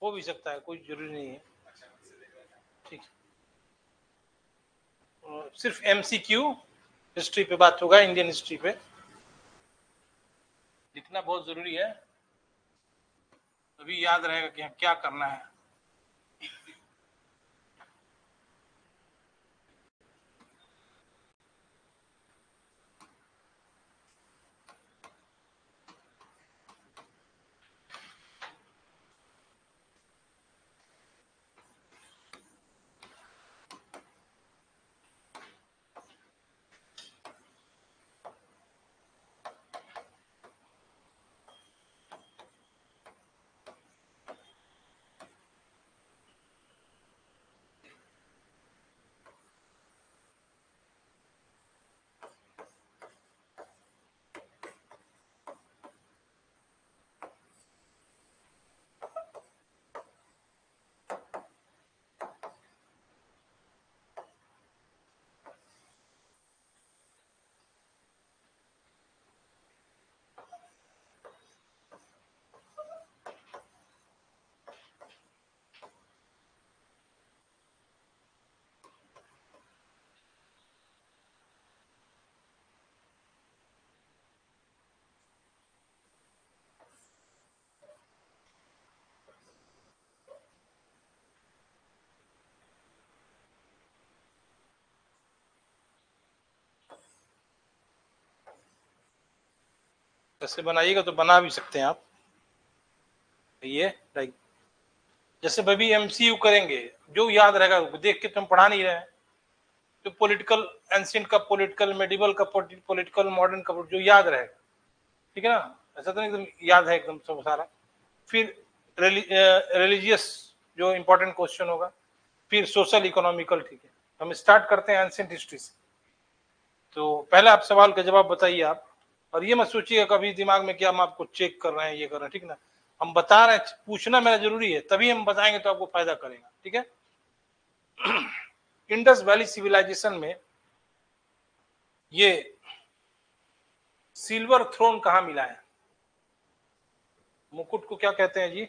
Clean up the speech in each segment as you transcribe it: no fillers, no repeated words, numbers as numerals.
हो भी सकता है, कोई जरूरी नहीं है। ठीक, सिर्फ MCQ हिस्ट्री पे बात होगा, इंडियन हिस्ट्री पे लिखना बहुत जरूरी है, तभी याद रहेगा कि क्या करना है। जैसे बनाइएगा तो बना भी सकते हैं आप, ये लाइक जैसे भाई MCU करेंगे, जो याद रहेगा देख के तुम पढ़ा नहीं रहे हैं, जो पॉलिटिकल एंशिएंट का, पॉलिटिकल मेडिवल का, पॉलिटिकल मॉडर्न का, जो याद रहेगा, ठीक है ना, ऐसा तो नहीं एकदम याद है एकदम सब सारा। फिर रिलीजियस जो इंपॉर्टेंट क्वेश्चन होगा, फिर सोशल इकोनॉमिकल। ठीक है, हम स्टार्ट करते हैं एंशिएंट हिस्ट्री से। तो पहले आप सवाल का जवाब बताइए आप, और ये मत सोचिए कभी दिमाग में कि हम आपको चेक कर रहे हैं, ये कर रहे हैं, ठीक ना, हम बता रहे हैं, पूछना मेरा जरूरी है, तभी हम बताएंगे तो आपको फायदा करेगा, ठीक है। इंडस वैली सिविलाइजेशन में ये सिल्वर थ्रोन कहाँ मिला है? मुकुट को क्या कहते हैं जी?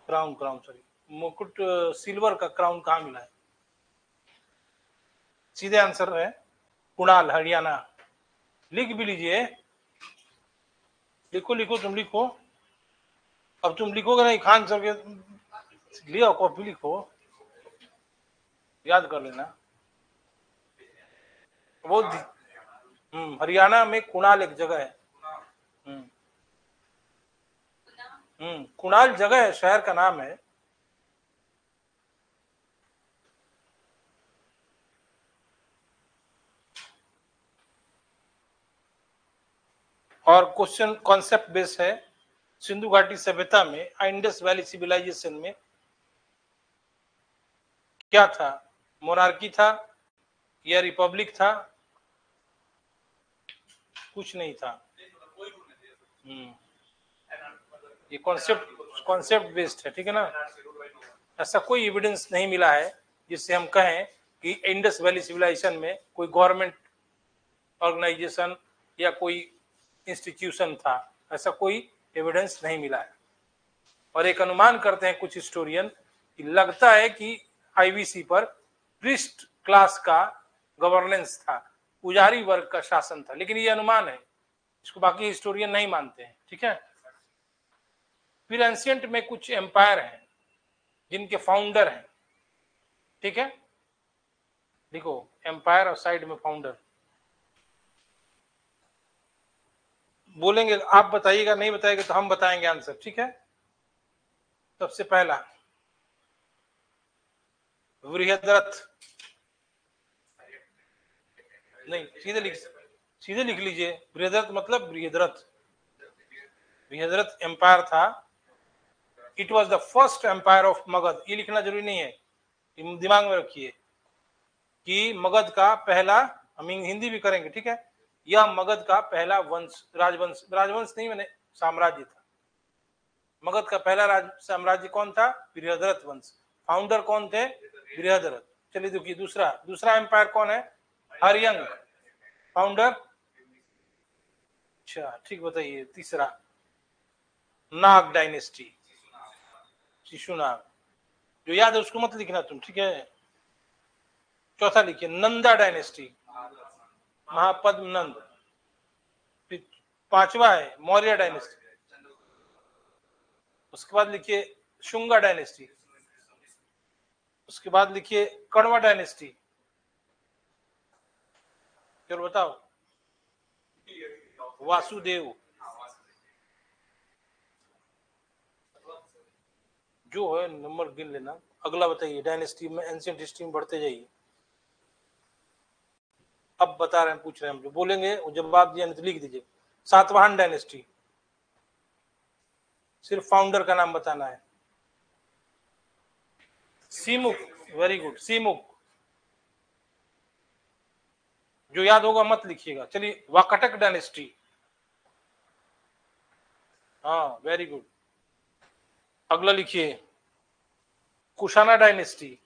क्राउन, क्राउन सॉरी, मुकुट सिल्वर का क्राउन कहाँ मिला है? सीधे आंसर है कुणाल, हरियाणा। लिख भी लीजिए, लिखो लिखो, तुम लिखो। अब तुम लिखोगे नहीं, खान सर के लिया कॉपी, लिखो, याद कर लेना। वो हरियाणा में कुणाल एक जगह है। कुणाल जगह है, शहर का नाम है। और क्वेश्चन कॉन्सेप्ट बेस्ड है। सिंधु घाटी सभ्यता में, इंडस वैली सिविलाइजेशन में क्या था? मोनार्की था या रिपब्लिक था? कुछ नहीं था। ये कॉन्सेप्ट कॉन्सेप्ट बेस्ड है, ठीक है ना। ऐसा कोई एविडेंस नहीं मिला है जिससे हम कहें कि इंडस वैली सिविलाइजेशन में कोई गवर्नमेंट ऑर्गेनाइजेशन या कोई इंस्टीट्यूशन था, ऐसा कोई एविडेंस नहीं मिला है। और एक अनुमान करते हैं कुछ हिस्टोरियन कि लगता है कि आईवीसी पर प्रिस्ट क्लास का गवर्नेंस था, पुजारी वर्ग का शासन था, लेकिन ये अनुमान है, इसको बाकी हिस्टोरियन नहीं मानते हैं, ठीक है। फिर एंशिएंट में कुछ एम्पायर हैं जिनके फाउंडर हैं, ठीक है, देखो एम्पायर और साइड में फाउंडर बोलेंगे, आप बताइएगा, नहीं बताएंगे तो हम बताएंगे आंसर, ठीक है। सबसे पहला बृहद्रथ, नहीं सीधे लिख लीजिए, बृहद्रथ मतलब बृहद्रथ, बृहद्रथ एम्पायर था। It was the first empire of Magadha, ये लिखना जरूरी नहीं है, दिमाग में रखिए कि मगध का पहला, हम हिंदी भी करेंगे, ठीक है, यह मगध का पहला वंश, राजवंश, राजवंश नहीं मैंने साम्राज्य था। मगध का पहला राज साम्राज्य कौन था? बृहद्रथ वंश। फाउंडर कौन थे? बृहद्रथ। चलिए देखिए दूसरा, दूसरा एम्पायर कौन है? हरियंग। फाउंडर? अच्छा ठीक, बताइए तीसरा। नाग डायनेस्टी। शिशुनाग, जो याद है उसको मत लिखना तुम, ठीक है। चौथा लिखिए नंदा डायनेस्टी, महापद्म नंद। फिर पांचवा है मौर्य डायनेस्टी। उसके बाद लिखिए शुंगा डायनेस्टी। उसके बाद लिखिए कण्वा डायनेस्टी। फिर बताओ वासुदेव। जो है नंबर गिन लेना। अगला बताइए, डायनेस्टी में एंशिएंट हिस्ट्री में बढ़ते जाइए। अब बता रहे हैं, पूछ रहे हैं हम, जो बोलेंगे वो जवाब दिया नहीं तो लिख दीजिए। सातवाहन डायनेस्टी, सिर्फ फाउंडर का नाम बताना है। सीमुक, वेरी गुड, सीमुक। जो याद होगा मत लिखिएगा। चलिए वाकटक डायनेस्टी, हाँ वेरी गुड। अगला लिखिए Kushana dynasty.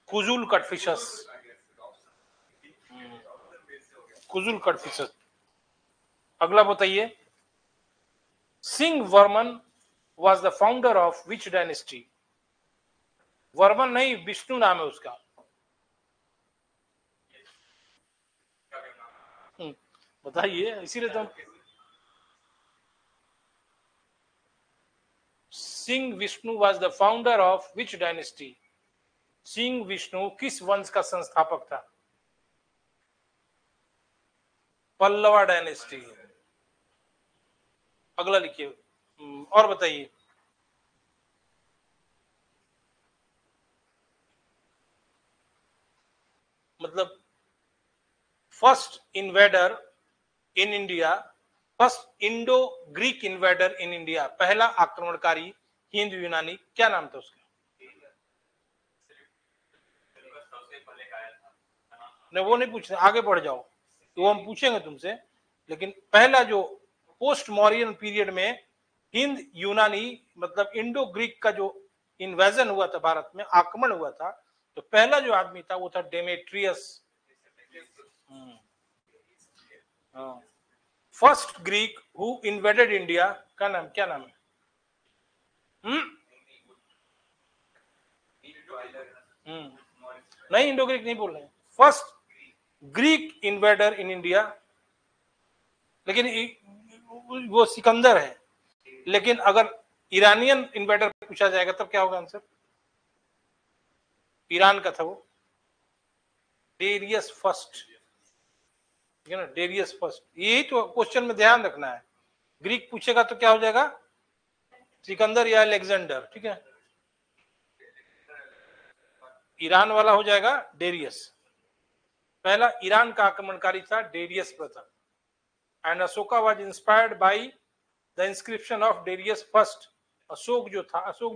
Kujula Kadphises, Kujula Kadphises. अगला बताइए Singh Varman was the founder of which dynasty? Varman नहीं, विष्णु नाम है उसका। बताइए, इसीलिए तो Singh Vishnu was the founder of which dynasty? Singh Vishnu किस वंश का संस्थापक था? पल्लवा डायनेस्टी। अगला लिखिए और बताइए। मतलब first invader in India, first Indo Greek invader in India, पहला आक्रमणकारी हिंद यूनानी, क्या नाम था उसका? नहीं वो नहीं पूछ रहे, आगे बढ़ जाओ तो हम पूछेंगे तुमसे। लेकिन पहला जो पोस्ट मॉरियन पीरियड में हिंद यूनानी मतलब इंडो ग्रीक का जो इन्वेजन हुआ था, भारत में आक्रमण हुआ था, तो पहला जो आदमी था वो था Demetrius. First Greek who invaded India का नाम क्या नाम है? नहीं इंडो ग्रीक नहीं बोल रहे, first Greek invader in India, लेकिन वो सिकंदर है। लेकिन अगर ईरानियन इन्वेडर पूछा जाएगा तब क्या होगा आंसर? ईरान का था वो, डेरियस फर्स्ट, ठीक है ना, डेरियस फर्स्ट। यही तो क्वेश्चन में ध्यान रखना है। ग्रीक पूछेगा तो क्या हो जाएगा? सिकंदर या अलेक्जेंडर, ठीक है। ईरान वाला हो जाएगा डेरियस। पहला ईरान का आक्रमणकारी था डेरियस प्रथम। And Ashoka was inspired by the inscription of Darius first. Ashok जो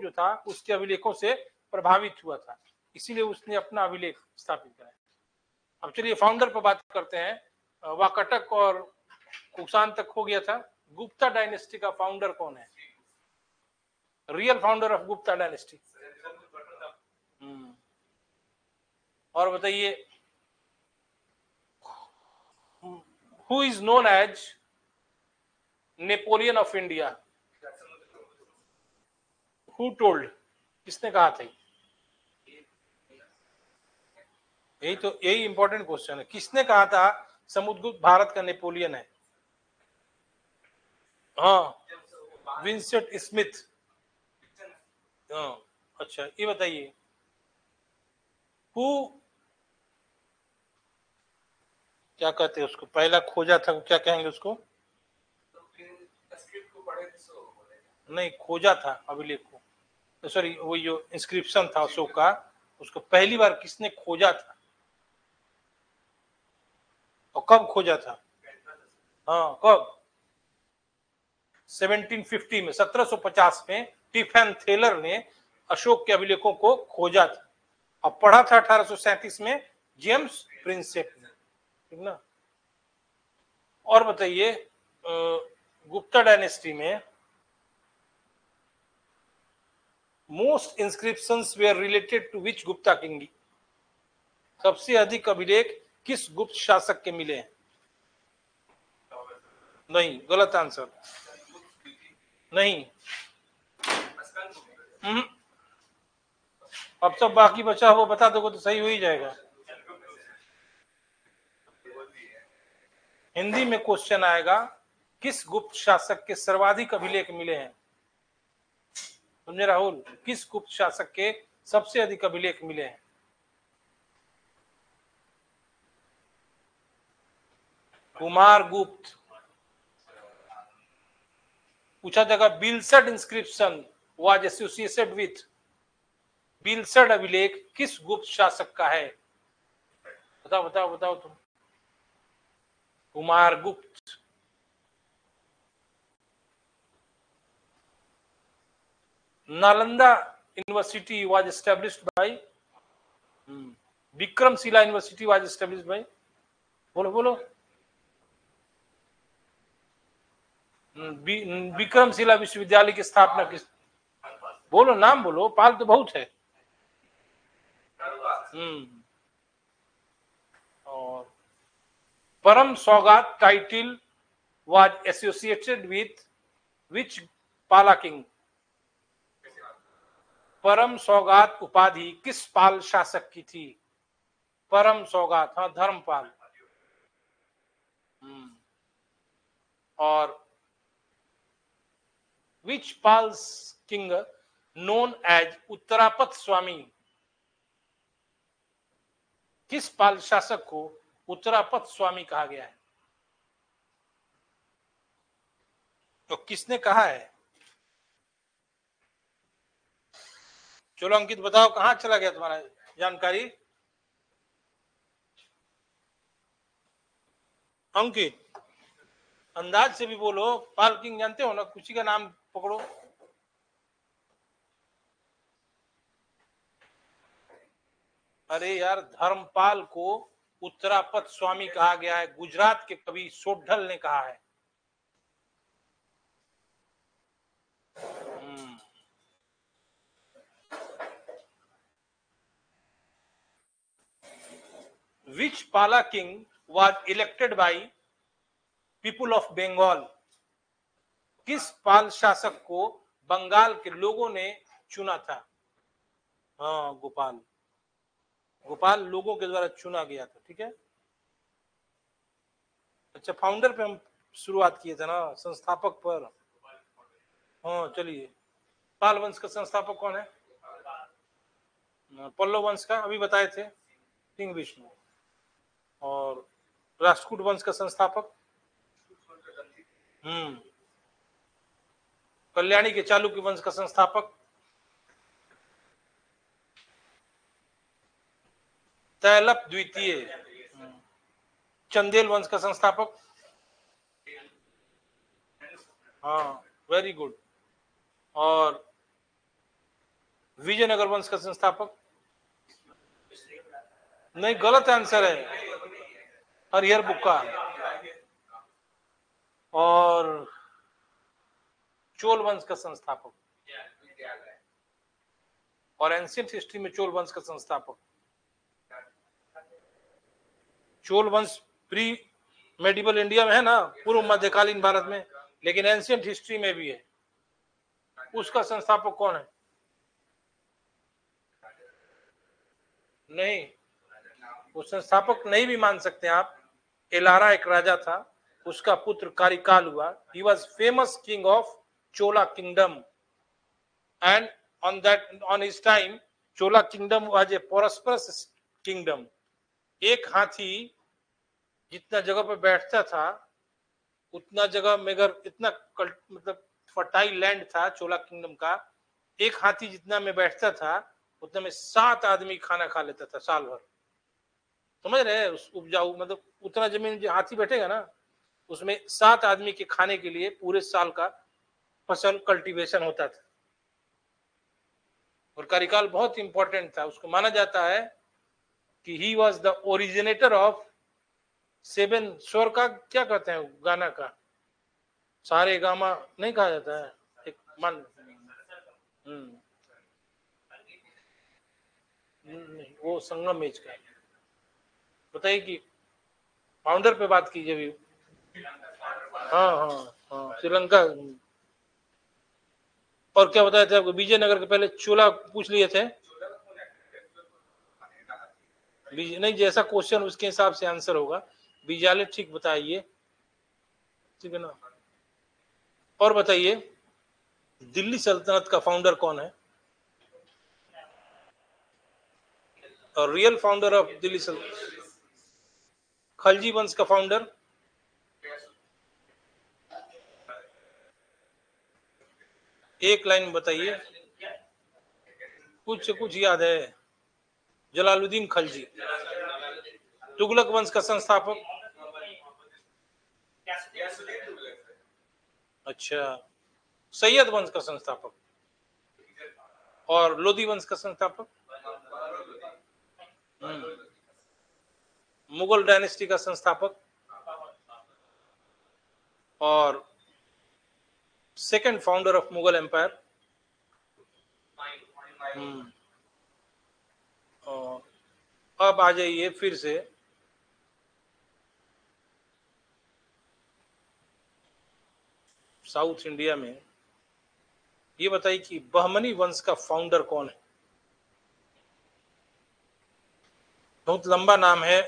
था उसके अभिलेखों से प्रभावित हुआ था, इसीलिए उसने अपना अभिलेख स्थापित कराया। अब चलिए फाउंडर पर बात करते हैं। वाकटक और कुषाण तक हो गया था। गुप्ता डायनेस्टी का फाउंडर कौन है? Real founder of Gupta dynasty. और बताइए who is known as Napoleon of India? Who told, किसने कहा था? यही इंपॉर्टेंट क्वेश्चन है, किसने कहा था समुद्रगुप्त भारत का नेपोलियन है? हाँ विंसेंट स्मिथ। हाँ अच्छा, ये बताइए हु, क्या कहते हैं उसको, पहला खोजा था, क्या कहेंगे उसको? नहीं, खोजा था अभिलेख को, सॉरी वो जो इंस्क्रिप्शन था अशोक का, उसको पहली बार किसने खोजा था और कब खोजा था? हाँ कब? 1750 में, 1750 में टिफेन थेलर ने अशोक के अभिलेखों को खोजा था और पढ़ा था 1837 में जेम्स प्रिंसेप ने, ठीक ना। और बताइए गुप्ता डायनेस्टी में most inscriptions were related to which Gupta king? सबसे अधिक अभिलेख किस गुप्त शासक के मिले हैं? नहीं, गलत आंसर। नहीं। अब सब बाकी बचा हुआ बता दोगे तो सही हो ही जाएगा। हिंदी में क्वेश्चन आएगा, किस गुप्त शासक के सर्वाधिक अभिलेख मिले हैं? समझे राहुल? किस गुप्त शासक के सबसे अधिक अभिलेख मिले हैं? कुमार गुप्त। पूछा जाएगा बिलसड इंस्क्रिप्शन वाज एसोसिएटेड विथ, बिलसड अभिलेख किस गुप्त शासक का है? बताओ बताओ बताओ तुम। कुमार गुप्त। Nalanda university was established by, Vikramshila university was established by, बोलो बोलो। विक्रमशिला विश्वविद्यालय की स्थापना किस, बोलो नाम बोलो, पाल तो बहुत है। और परम सौगात title was associated with which पाला किंग? परम सौगात उपाधि किस पाल शासक की थी? परम सौगात, हाँ, धर्मपाल। और विच पाल्स किंग नोन एज उत्तरापत स्वामी? किस पाल शासक को उत्तरापत स्वामी कहा गया है? तो किसने कहा है? चलो अंकित बताओ, कहां चला गया तुम्हारा जानकारी? अंकित अंदाज से भी बोलो, पाल किंग जानते हो ना, किसी का नाम पकड़ो। अरे यार, धर्मपाल को उत्तरापत स्वामी कहा गया है, गुजरात के कवि सोढल ने कहा है। Which Pala king was elected by people of Bengal? किस पाल शासक को बंगाल के लोगों ने चुना था? हाँ, गोपाल। गोपाल लोगों के द्वारा चुना गया था, ठीक है। अच्छा, फाउंडर पे हम शुरुआत किए थे ना, संस्थापक पर। हाँ चलिए, पाल वंश का संस्थापक कौन है? पल्लव वंश का अभी बताए थे, किंग विष्णु। और राष्ट्रकूट वंश का संस्थापक? कल्याणी के चालुक्य वंश का संस्थापक? तैलप द्वितीय। चंदेल वंश का संस्थापक? हाँ, वेरी गुड। और विजयनगर वंश का संस्थापक? नहीं, गलत आंसर है, हरिहर बुक्का। और चोल वंश का संस्थापक, और एंशियंट हिस्ट्री में चोल वंश का संस्थापक? चोल वंश प्री मेडिवल इंडिया में है ना, पूर्व मध्यकालीन भारत में, लेकिन एंशियंट हिस्ट्री में भी है। उसका संस्थापक कौन है? नहीं, वो संस्थापक नहीं भी मान सकते आप। एलारा एक राजा था, उसका पुत्र कारिकाल हुआ। He was famous king of Chola kingdom, and on his time Chola kingdom was a prosperous kingdom. एक हाथी जितना जगह पे बैठता था, उतना जगह में अगर इतना मतलब फर्टाइल लैंड था चोला किंगडम का, एक हाथी जितना में बैठता था उतना में 7 आदमी खाना खा लेता था साल भर। समझ रहे हैं? उस उपजाऊ मतलब उतना जमीन जो हाथी बैठेगा ना, उसमें 7 आदमी के खाने के लिए पूरे साल का फसल कल्टीवेशन होता था। और कारिकाल बहुत इंपॉर्टेंट था, उसको माना जाता है कि he was the originator of 7 स्वर का, क्या कहते हैं गाना का, सारे गामा नहीं कहा जाता है, एक मन। नहीं, वो संगम एज का है। बताइए कि फाउंडर पे बात कीजिए अभी। हाँ हाँ हाँ, श्रीलंका। और क्या बताया था आपको? विजयनगर के पहले चोला पूछ लिए थे। नहीं, जैसा क्वेश्चन उसके हिसाब से आंसर होगा। बीजाले ठीक बताइए, ठीक है ना। और बताइए, दिल्ली सल्तनत का फाउंडर कौन है? और रियल फाउंडर ऑफ दिल्ली सल्तनत, खलजी वंश का फाउंडर? एक लाइन बताइए, कुछ कुछ याद है। जलालुद्दीन खलजी। तुगलक वंश का संस्थापक? अच्छा। सैयद वंश का संस्थापक? और लोधी वंश का संस्थापक? मुगल डायनेस्टी का संस्थापक? और second founder of Mughal empire? अब आ जाइए फिर से, साउथ इंडिया में। ये बताइए कि बहमनी वंश का फाउंडर कौन है? बहुत लंबा नाम है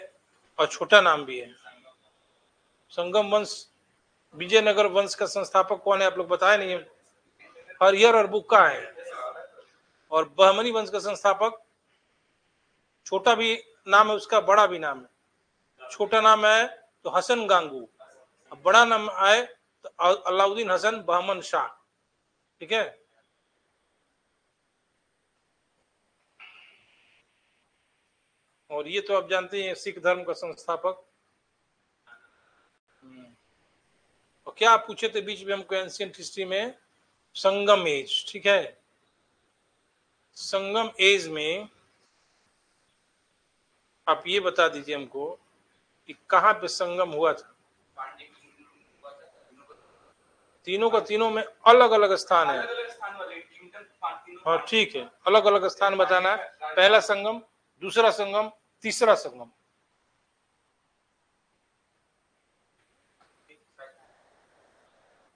और छोटा नाम भी है। संगम वंश, विजयनगर वंश का संस्थापक कौन है? आप लोग बताए नहीं है। हरिहर और बुक्का है। और बहमनी वंश का संस्थापक, छोटा भी नाम है उसका, बड़ा भी नाम है। छोटा नाम है तो हसन गांगू, बड़ा नाम आए तो अलाउद्दीन हसन बहमन शाह। ठीक है। और ये तो आप जानते हैं, सिख धर्म का संस्थापक। और क्या आप पूछे थे बीच में हमको एंशियंट हिस्ट्री में? संगम एज, ठीक है। संगम एज में आप ये बता दीजिए हमको कि कहां पे संगम हुआ था। तीनों का तीनों में अलग अलग स्थान है। हाँ ठीक है, अलग अलग स्थान बताना है। पहला संगम, दूसरा संगम, तीसरा संगम।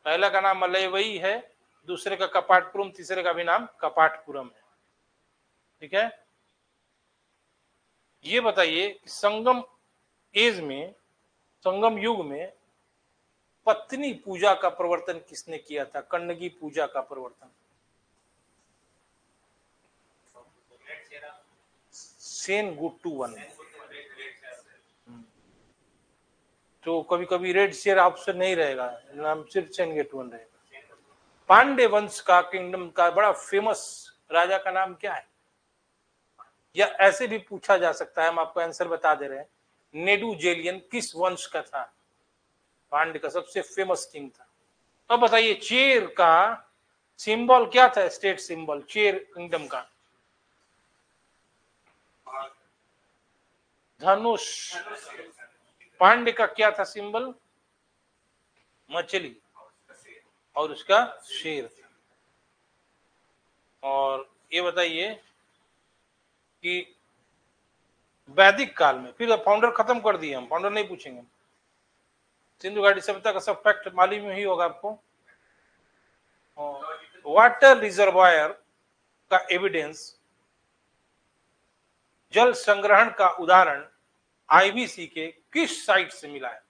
पहला का नाम मलयवई है, दूसरे का कपाटपुरम, तीसरे का भी नाम कपाटपुरम है। ठीक है। ये बताइए कि संगम एज में, संगम युग में पत्नी पूजा का प्रवर्तन किसने किया था? कन्नगी पूजा का प्रवर्तन। सेन गुट्टू वन। तो कभी कभी रेड शेयर ऑप्शन नहीं रहेगा, नाम सिर्फ सेन गेट वन रहेगा। पांडे वंश का किंगडम का बड़ा फेमस राजा का नाम क्या है? या ऐसे भी पूछा जा सकता है, हम आपको आंसर बता दे रहे हैं। नेडुजेलियन किस वंश का था? पांड्य का सबसे फेमस किंग था। अब बताइए, चेर का सिंबल क्या था? स्टेट सिंबल चेर किंगडम का? धनुष। पांड्य का क्या था सिंबल? मछली, और उसका शेर। और ये बताइए कि वैदिक काल में, फिर फाउंडर खत्म कर दिए हम, फाउंडर नहीं पूछेंगे। सिंधु घाटी सभ्यता का सब फैक्ट मालूम ही होगा आपको। वाटर रिजर्वायर का एविडेंस, जल संग्रहण का उदाहरण आईवीसी के किस साइट से मिला है?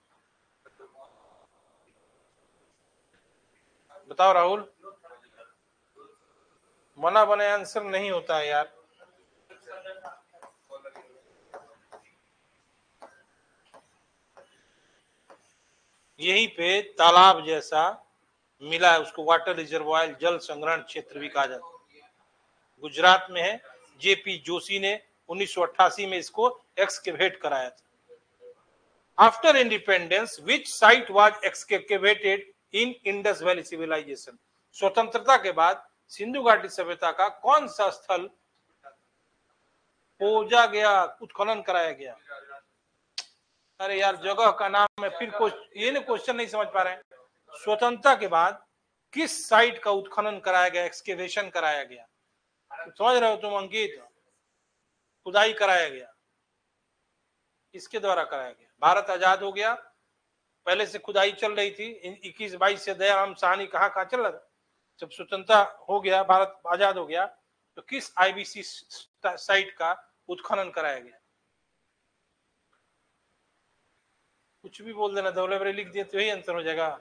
बताओ राहुल। बना बने आंसर नहीं होता है यार। यहीं पे तालाब जैसा मिला है, उसको वाटर रिजर्वायर, जल संग्रहण क्षेत्र भी कहा जाता है। गुजरात में है। जेपी जोशी ने 1988 में इसको एक्सकेवेट कराया था। After independence which site was excavated in Indus valley civilization? स्वतंत्रता के बाद सिंधु घाटी सभ्यता का कौन सा स्थल खोजा गया, उत्खनन कराया गया? अरे यार, जगह का नाम है, फिर ये ना क्वेश्चन नहीं समझ पा रहे हैं। स्वतंत्रता के बाद किस साइट का उत्खनन कराया गया, एक्सकेवेशन कराया गया? समझ रहे हो तुम अंकित? खुदाई कराया गया। किसके द्वारा कराया गया? भारत आजाद हो गया, पहले से खुदाई चल रही थी 21-22 से, दयाराम साहनी कहाँ चल रहा था। जब स्वतंत्रता हो गया, भारत आजाद हो गया, तो किस आईबीसी साइट का उत्खनन कराया गया? कुछ भी बोल देना, दौले बरे लिख दिए तो यही आंसर हो जाएगा।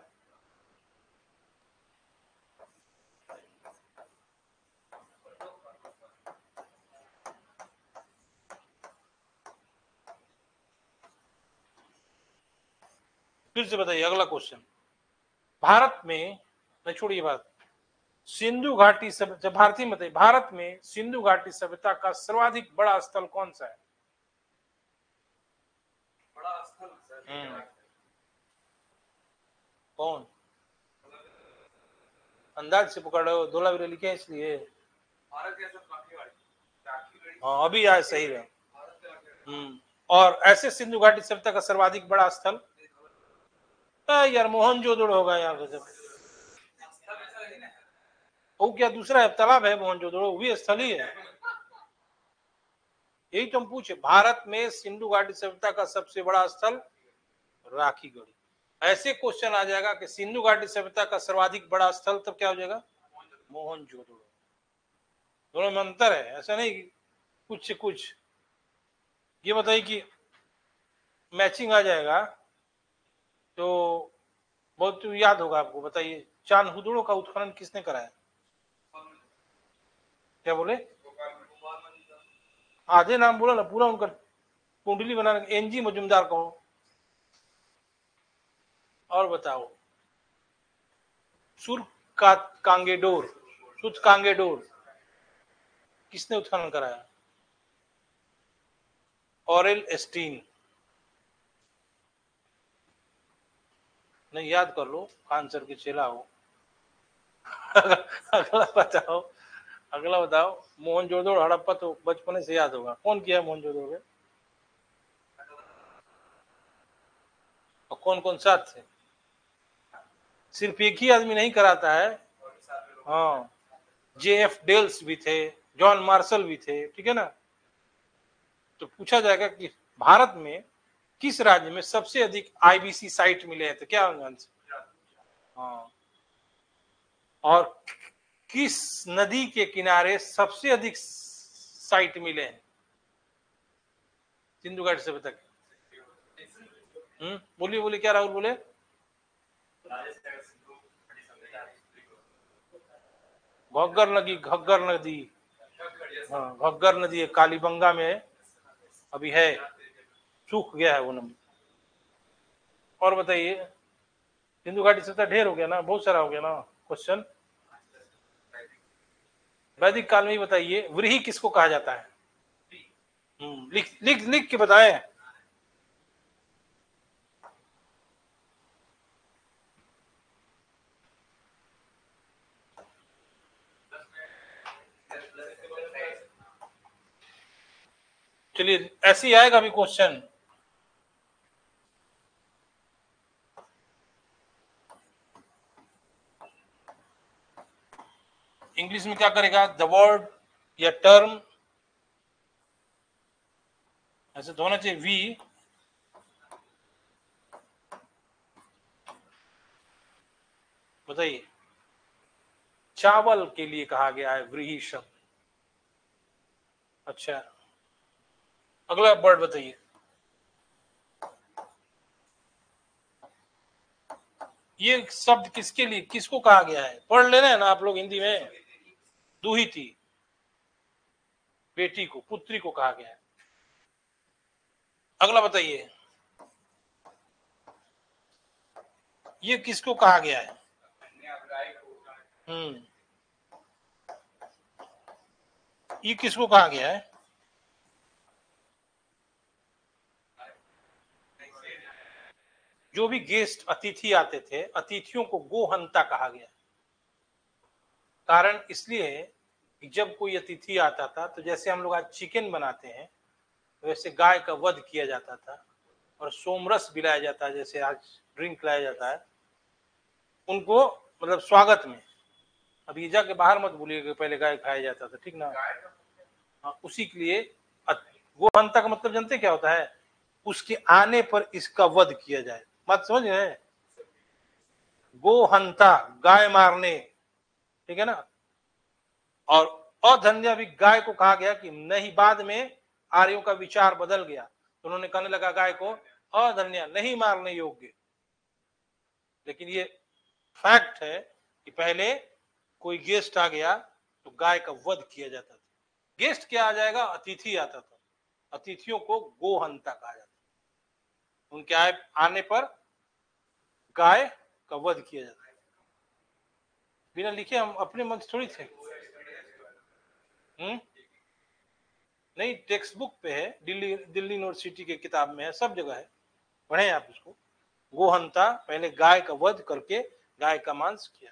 फिर से बताइए अगला क्वेश्चन। भारत में, नहीं छोड़िए बात, सिंधु घाटी सभ्यता, भारतीय मत, भारत में सिंधु घाटी सभ्यता का सर्वाधिक बड़ा स्थल कौन सा है? बड़ा स्थल कौन? अंदाज से पकड़ रहे हो, धोलावीरा लिखे हैं इसलिए। हाँ अभी आए, सही है। और ऐसे सिंधु घाटी सभ्यता का सर्वाधिक बड़ा स्थल यार मोहनजोदड़ो होगा यहाँ पे। जब वो क्या दूसरा है, तालाब है मोहनजोदड़ो, भी स्थल ही है। यही तो हम पूछे, भारत में सिंधु घाटी सभ्यता का सबसे बड़ा स्थल राखीगढ़ी। ऐसे क्वेश्चन आ जाएगा कि सिंधु घाटी सभ्यता का सर्वाधिक बड़ा स्थल, तब क्या हो जाएगा? मोहनजोदड़ो। दोनों में अंतर है, ऐसा नहीं कि कुछ से कुछ। ये बताइए कि मैचिंग आ जाएगा तो बहुत याद होगा आपको। बताइए, चांदहुदड़ो का उत्खनन किसने कराया? क्या बोले? आधे नाम बोला ना, पूरा उनका कुंडली बनाने, एनजी मजुमदार कहो। और बताओ, सुर का कांगेडोर, सुत कांगेडोर किसने उत्खनन कराया? ऑरेल एस्टीन। नहीं याद कर लो, खान सर के चेला हो। अगला बताओ, अगला बताओ। मोहनजोदड़ो हड़प्पा तो बचपन से याद होगा, कौन किया मोहनजोदड़ो? और कौन कौन साथ थे? सिर्फ एक ही आदमी नहीं कराता है। हाँ, JF डेल्स भी थे, जॉन मार्शल भी थे, ठीक है ना। तो पूछा जाएगा कि भारत में किस राज्य में सबसे अधिक आईबीसी साइट मिले हैं, तो क्या होगा आंसर? हाँ। और किस नदी के किनारे सबसे अधिक साइट मिले हैं सिंधु घाटी सभ्यता के? बोलिए बोलिए, क्या राहुल बोले? घग्गर नदी। हाँ, घग्गर नदी है, कालीबंगा में अभी है, सूख गया है वो नदी। और बताइए, सिंधु घाटी सभ्यता ढेर हो गया ना, बहुत सारा हो गया ना क्वेश्चन। वैदिक काल में ही बताइए, व्रीहि किसको कहा जाता है? लिख लिख लिख के बताएं। चलिए, ऐसे ही आएगा अभी क्वेश्चन। इंग्लिश में क्या करेगा? द वर्ड या टर्म, ऐसे तो होना चाहिए वी। बताइए, चावल के लिए कहा गया है व्रीहि शब्द। अच्छा, अगला वर्ड बताइए। ये शब्द किसके लिए, किसको कहा गया है? पढ़ ले रहे हैं ना आप लोग हिंदी में। दुहिती, बेटी को, पुत्री को कहा गया है। अगला बताइए, ये किसको कहा गया है? ये किसको कहा गया है? जो भी गेस्ट अतिथि आते थे, अतिथियों को गोहंता कहा गया। कारण इसलिए कि जब कोई अतिथि आता था, तो जैसे हम लोग आज चिकन बनाते हैं, वैसे गाय का वध किया जाता था और सोमरस पिलाया जाता है, जैसे आज ड्रिंक लाया जाता है उनको, मतलब स्वागत में। अभी जाके बाहर मत भूलिएगा, पहले गाय खाया जाता था, ठीक ना। हाँ, उसी के लिए गोहंता का मतलब जानते क्या होता है? उसके आने पर इसका वध किया जाए। मत समझ रहे हैं, गोहंता गाय मारने, ठीक है ना। और अधन्य भी गाय को कहा गया कि नहीं, बाद में आर्यों का विचार बदल गया तो उन्होंने कहने लगा गाय को अधन्य, नहीं मारने योग्य। लेकिन ये फैक्ट है कि पहले कोई गेस्ट आ गया तो गाय का वध किया जाता था। गेस्ट क्या आ जाएगा, अतिथि आता था, अतिथियों को गोहंता कहा जाता था। उनके आने पर गाय का वध किया जाता है। बिना लिखे हम अपने मन से थोड़ी थे। नहीं, टेक्स्ट बुक पे है, दिल्ली यूनिवर्सिटी के किताब में है, सब जगह है, पढ़े आप उसको। गोहंता पहले गाय का वध करके गाय का मांस किया।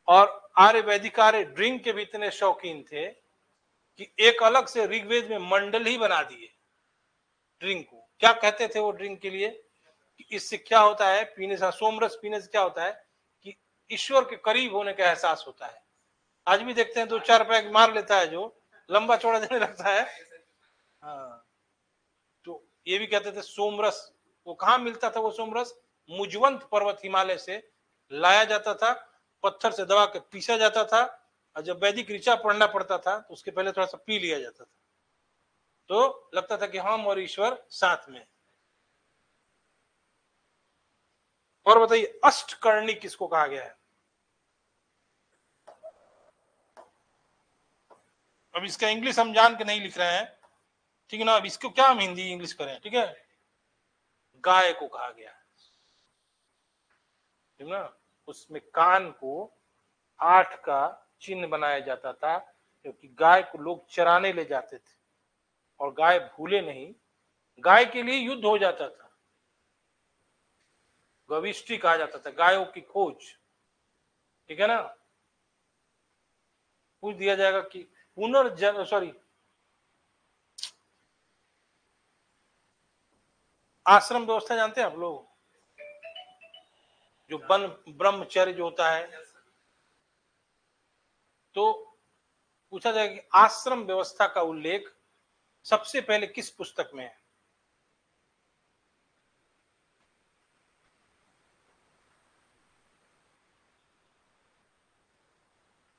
और आर्य वैदिक आर्य ड्रिंक के भी इतने शौकीन थे कि एक अलग से ऋग्वेद में मंडल ही बना दिए ड्रिंक को। क्या कहते थे वो ड्रिंक के लिए कि इससे क्या होता है, पीने से, सोमरस पीने से क्या होता है कि ईश्वर के करीब होने का एहसास होता है। आज भी देखते हैं 2-4 पैक मार लेता है जो लंबा चौड़ा देने लगता है। हाँ, तो ये भी कहते थे सोमरस। वो कहाँ मिलता था वो सोमरस? मुजवंत पर्वत हिमालय से लाया जाता था, पत्थर से दबा के पीसा जाता था, और जब वैदिक ऋचा पढ़ना पड़ता था तो उसके पहले थोड़ा सा पी लिया जाता था, तो लगता था कि हम और ईश्वर साथ में। और बताइए, अष्टकर्णी किसको कहा गया है? अब इसका इंग्लिश हम जान के नहीं लिख रहे हैं, ठीक है ना। अब इसको क्या हम हिंदी इंग्लिश करें, ठीक है। गाय को कहा गया है, ठीक ना। उसमें कान को 8 का चिन्ह बनाया जाता था, क्योंकि गाय को लोग चराने ले जाते थे और गाय भूले नहीं, गाय के लिए युद्ध हो जाता था। गविष्टि कहा जाता था, गायों की खोज, ठीक है ना। पूछ दिया जाएगा कि पुनर्जन्म, सॉरी, आश्रम व्यवस्था जानते हैं आप लोग, जो वन ब्रह्मचर्य जो होता है, तो पूछा जाएगा कि आश्रम व्यवस्था का उल्लेख सबसे पहले किस पुस्तक में है?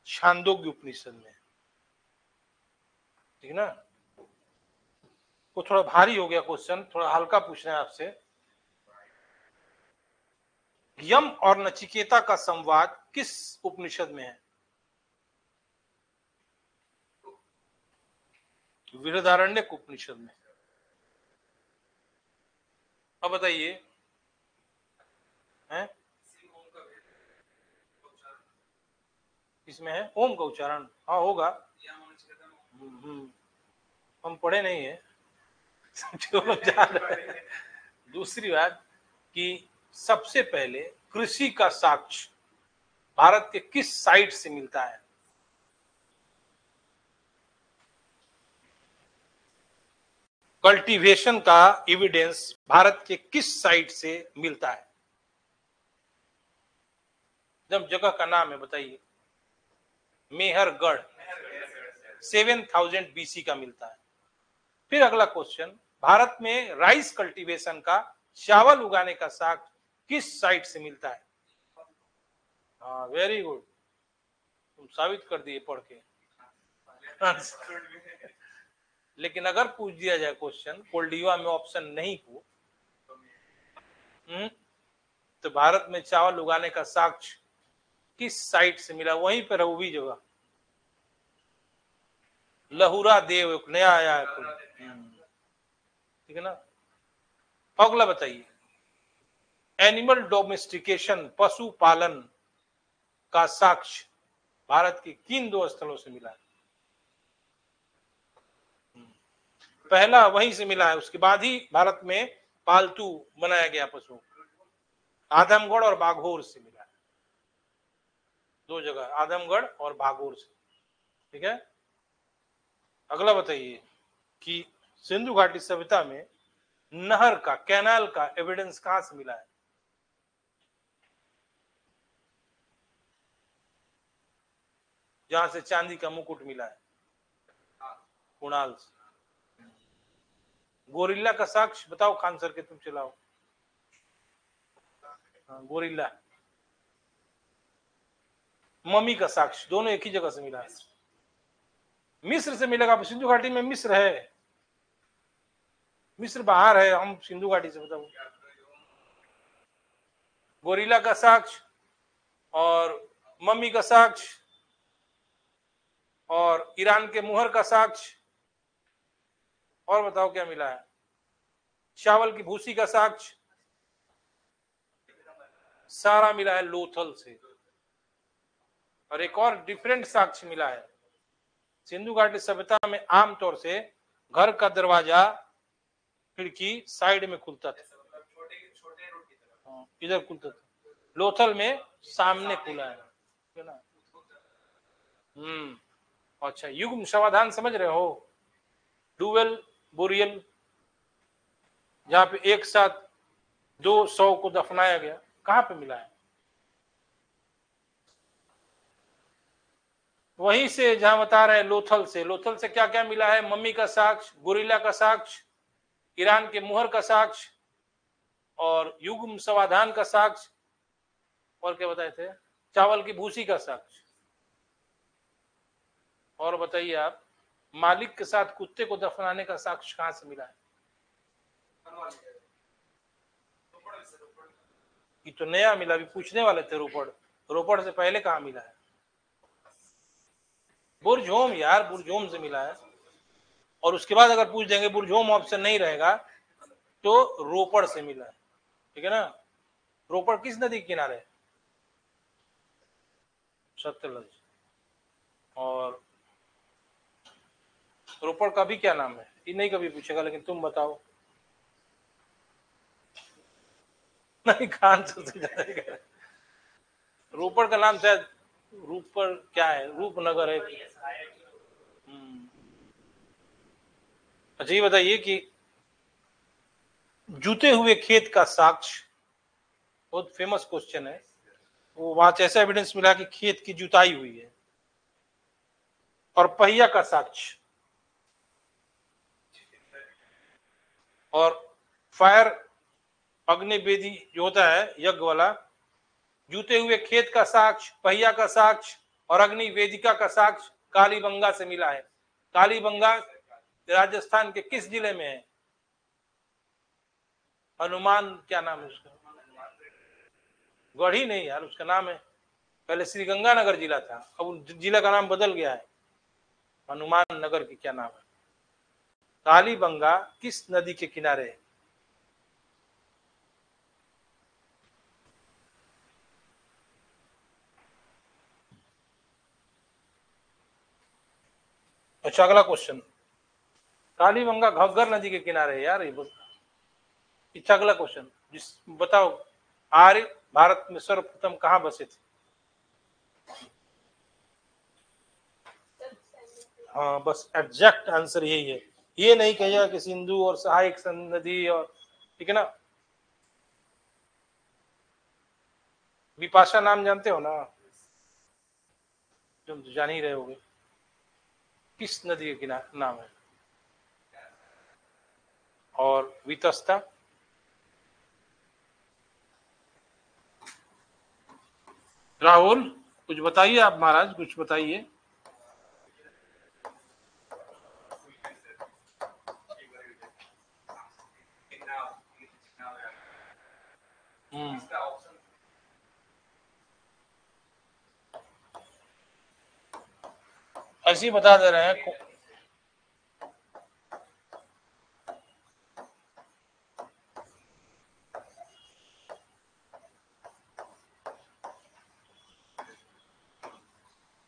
छांदोग्य उपनिषद में, ठीक ना। वो थोड़ा भारी हो गया क्वेश्चन, थोड़ा हल्का पूछना है आपसे। यम और नचिकेता का संवाद किस उपनिषद में है? बृहदारण्यक उपनिषद में। अब बताइए, हैं इसमें है ओम का उच्चारण? हाँ होगा, हम पढ़े नहीं है जो लोग जान रहे हैं। दूसरी बात कि सबसे पहले कृषि का साक्ष्य भारत के किस साइट से मिलता है? कल्टीवेशन का एविडेंस भारत के किस साइट से मिलता है? जब जगह का नाम है बताइए। मेहरगढ़ 7000 बीसी का मिलता है। फिर अगला क्वेश्चन, भारत में राइस कल्टीवेशन का, चावल उगाने का साक्ष्य किस साइट से मिलता है? हाँ, वेरी गुड, तुम साबित कर दिए पढ़ के। लेकिन अगर पूछ दिया जाए क्वेश्चन कोल्डिवा में ऑप्शन नहीं हो, तो भारत में चावल उगाने का साक्ष्य किस साइट से मिला? वहीं पर है, वो भी जगह, लहुरा देव, एक नया आया है, ठीक है ना। अगला बताइए, एनिमल डोमेस्टिकेशन, पशु पालन का साक्ष्य भारत के किन 2 स्थलों से मिला है? पहला वहीं से मिला है, उसके बाद ही भारत में पालतू बनाया गया पशु, आदमगढ़ और बाघोर से मिला है। 2 जगह, आदमगढ़ और बाघोर से, ठीक है। अगला बताइए कि सिंधु घाटी सभ्यता में नहर का, कैनाल का एविडेंस कहां से मिला है? जहां से चांदी का मुकुट मिला है, कुणाल से। गोरिल्ला का साक्ष्य बताओ, खान सर के तुम चलाओ। हाँ, गोरिल्ला। मम्मी का साक्ष्य, दोनों एक ही जगह से मिला है। मिस्र से मिलेगा, सिंधु घाटी में मिस्र है, मिस्र बाहर है, हम सिंधु घाटी से बताओ। गोरिल्ला का साक्ष्य और मम्मी का साक्ष्य और ईरान के मुहर का साक्ष्य, और बताओ क्या मिला है। चावल की भूसी का साक्ष्य, सारा मिला है लोथल से। और एक और डिफरेंट साक्ष्य मिला है। सिंधु घाटी सभ्यता में आमतौर से घर का दरवाजा खिड़की साइड में खुलता था, छोटे रोड की तरफ। हाँ, इधर खुलता था। लोथल में सामने खुला है ना। अच्छा, युग्म समाधान समझ रहे हो, डुअल बुरियल, जहां पे एक साथ 200 को दफनाया गया, कहां पे मिला है? वहीं से जहां बता रहे हैं लोथल से। लोथल से क्या क्या मिला है? मम्मी का साक्ष्य, गोरिल्ला का साक्ष्य, ईरान के मुहर का साक्ष्य और युग्म समाधान का साक्ष्य, और क्या बताए थे? चावल की भूसी का साक्ष्य। और बताइए आप, मालिक के साथ कुत्ते को दफनाने का साक्ष्य कहां से मिला है? ये तो नया मिला, अभी पूछने वाले थे। रोपड़, रोपड़ से पहले कहां मिला है? बुरझोम यार, बुरझोम से मिला है। और उसके बाद अगर पूछ देंगे बुरझोम ऑप्शन नहीं रहेगा तो रोपड़ से मिला है, ठीक है ना। रोपड़ किस नदी के किनारे है? सतलज। और रोपड़ का भी क्या नाम है? ये नहीं कभी पूछेगा, लेकिन तुम बताओ। नहीं, खान से ज्यादा। रोपड़ का नाम शायद रूपड़ क्या है, रूपनगर है। अच्छा, ये बताइए कि जूते हुए खेत का साक्ष्य, बहुत फेमस क्वेश्चन है। वो वहां ऐसा एविडेंस मिला कि खेत की जुताई हुई है। और पहिया का साक्ष्य और फायर अग्निवेदी जो होता है यज्ञ वाला, जूते हुए खेत का साक्ष्य, पहिया का साक्ष्य और अग्नि वेदिका का साक्ष्य कालीबंगा से मिला है। कालीबंगा राजस्थान के किस जिले में है? हनुमान, क्या नाम है उसका? गढ़ी नहीं यार, उसका नाम है, पहले श्रीगंगानगर जिला था, अब जिला का नाम बदल गया है। हनुमान नगर की क्या नाम है? कालीबंगा किस नदी के किनारे है? अच्छा, अगला क्वेश्चन। कालीबंगा घग्गर नदी के किनारे है यार, ये अच्छा, अगला क्वेश्चन जिस बताओ, आर्य भारत में सर्वप्रथम कहां बसे थे? हाँ, बस एग्जैक्ट आंसर यही है। ये नहीं कहिएगा कि सिंधु और सहायक नदी और, ठीक है ना। विपाशा नाम जानते हो ना, तुम तो जान ही रहे होगे, किस नदी के किनारे नाम है? और वितस्ता? राहुल, कुछ बताइए आप महाराज, कुछ बताइए। ऐसे ही बता दे रहे हैं।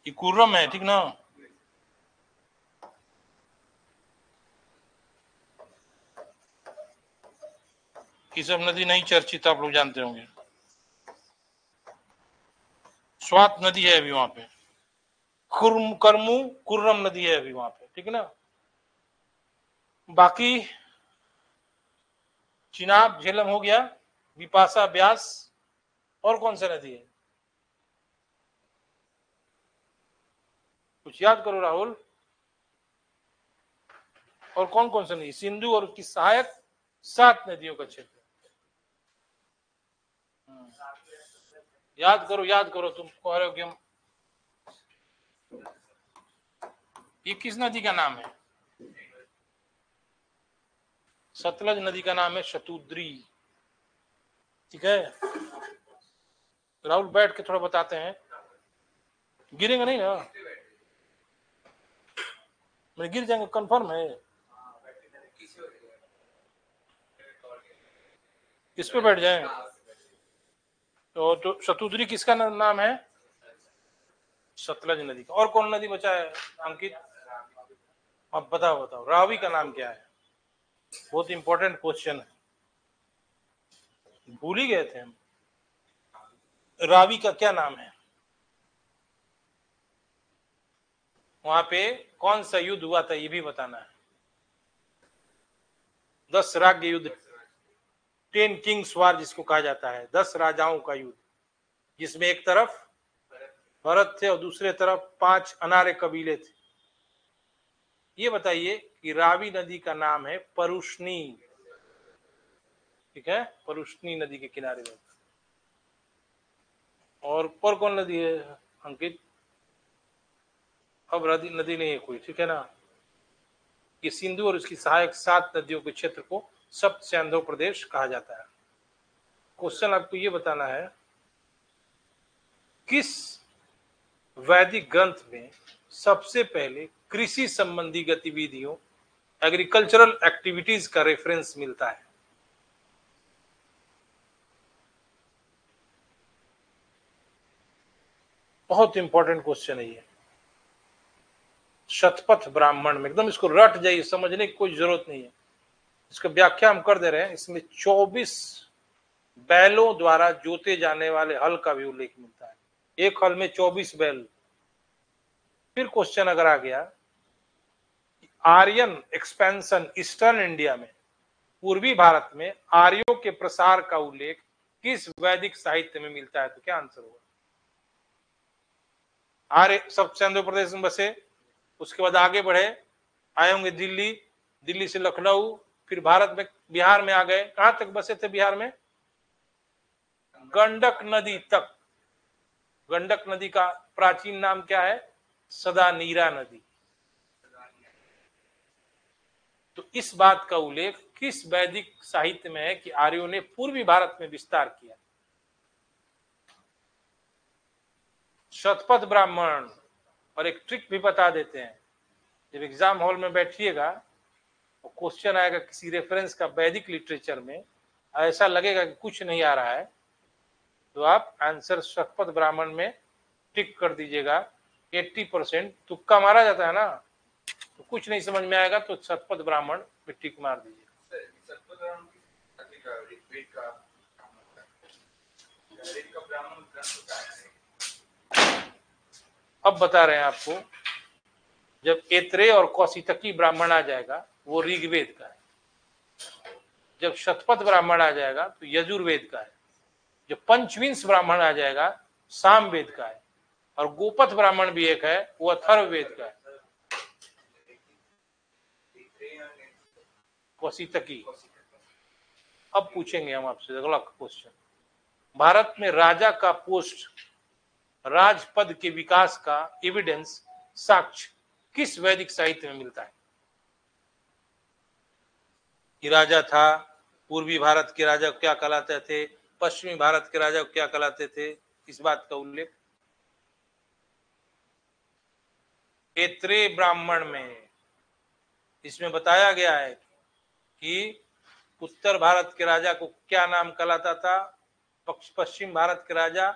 ये कुर्रम है, ठीक ना। ये सब नदी नहीं चर्चित, आप लोग जानते होंगे। स्वात नदी है अभी वहां पे, करमू कुर्रम नदी है अभी वहां पे, ठीक है ना। बाकी चिनाब झेलम हो गया, विपाशा ब्यास, और कौन सा नदी है? कुछ याद करो राहुल। और कौन कौन सा नदी? सिंधु और उसकी सहायक 7 नदियों का क्षेत्र। याद करो तुम आरोग्यम। ये किस नदी का नाम है? सतलज नदी का नाम है शतुद्री। ठीक है, राहुल बैठ के थोड़ा बताते हैं, गिरेंगे नहीं ना? मैं गिर जाएंगे कंफर्म है? किस पे बैठ जाए? तो शतुद्री किसका नाम है? सतलज नदी का। और कौन नदी बचा है अंकित? अब बताओ रावी का नाम क्या है? बहुत इंपॉर्टेंट क्वेश्चन है, भूल ही गए थे हम। रावी का क्या नाम है? वहां पे कौन सा युद्ध हुआ था ये भी बताना है। 10 राज्य युद्ध, 10 किंग्स वार जिसको कहा जाता है, 10 राजाओं का युद्ध, जिसमें एक तरफ भरत थे और दूसरे तरफ 5 अनार्य कबीले थे। ये बताइए कि रावी नदी का नाम है परुष्णी। ठीक है, परुष्णी नदी के किनारे में। और पर कौन नदी है अंकित? अब नदी नहीं है कोई, ठीक है ना? कि सिंधु और उसकी सहायक 7 नदियों के क्षेत्र को सप्त सिंधु प्रदेश कहा जाता है। क्वेश्चन आपको ये बताना है, किस वैदिक ग्रंथ में सबसे पहले कृषि संबंधी गतिविधियों, एग्रीकल्चरल एक्टिविटीज का रेफरेंस मिलता है? बहुत इंपॉर्टेंट क्वेश्चन है ये। शतपथ ब्राह्मण में, एकदम इसको रट जाइए, समझने की कोई जरूरत नहीं है, इसका व्याख्या हम कर दे रहे हैं। इसमें 24 बैलों द्वारा जोते जाने वाले हल का भी उल्लेख मिलता है। एक हल में 24 बैल। फिर क्वेश्चन अगर आ गया, आर्यन एक्सपेंशन ईस्टर्न इंडिया में, पूर्वी भारत में आर्यों के प्रसार का उल्लेख किस वैदिक साहित्य में मिलता है? तो क्या आंसर होगा? आर्य सब सिंधु प्रदेश में बसे, उसके बाद आगे बढ़े, आए होंगे दिल्ली, दिल्ली से लखनऊ, फिर भारत में बिहार में आ गए। कहां तक बसे थे बिहार में? गंडक नदी तक। गंडक नदी का प्राचीन नाम क्या है? सदानीरा नदी। तो इस बात का उल्लेख किस वैदिक साहित्य में है कि आर्यों ने पूर्वी भारत में विस्तार किया? शतपथ ब्राह्मण। और एक ट्रिक भी बता देते हैं, जब एग्जाम हॉल में बैठिएगा तो क्वेश्चन आएगा किसी रेफरेंस का वैदिक लिटरेचर में, ऐसा लगेगा कि कुछ नहीं आ रहा है, तो आप आंसर शतपथ ब्राह्मण में टिक कर दीजिएगा। 80% तुक्का मारा जाता है ना, तो कुछ नहीं समझ में आएगा तो शतपथ ब्राह्मण में टिक मार दीजिए। अब बता रहे हैं आपको, जब ऐत्रेय और कौशितकी ब्राह्मण आ जाएगा वो ऋग्वेद का है, जब शतपथ ब्राह्मण आ जाएगा तो यजुर्वेद का है, जब पंचविंश ब्राह्मण आ जाएगा सामवेद का है, और गोपथ ब्राह्मण भी एक है वो अथर्ववेद का है। कौशितकी। अब पूछेंगे हम आपसे अगला क्वेश्चन, भारत में राजा का पोस्ट, राजपद के विकास का एविडेंस, साक्ष्य किस वैदिक साहित्य में मिलता है? कि राजा था, पूर्वी भारत के राजा क्या कहलाते थे, पश्चिमी भारत के राजा क्या कहलाते थे, इस बात का उल्लेख ऐत्रेय ब्राह्मण में। इसमें बताया गया है कि उत्तर भारत के राजा को क्या नाम कहलाता था, पश्चिम भारत के राजा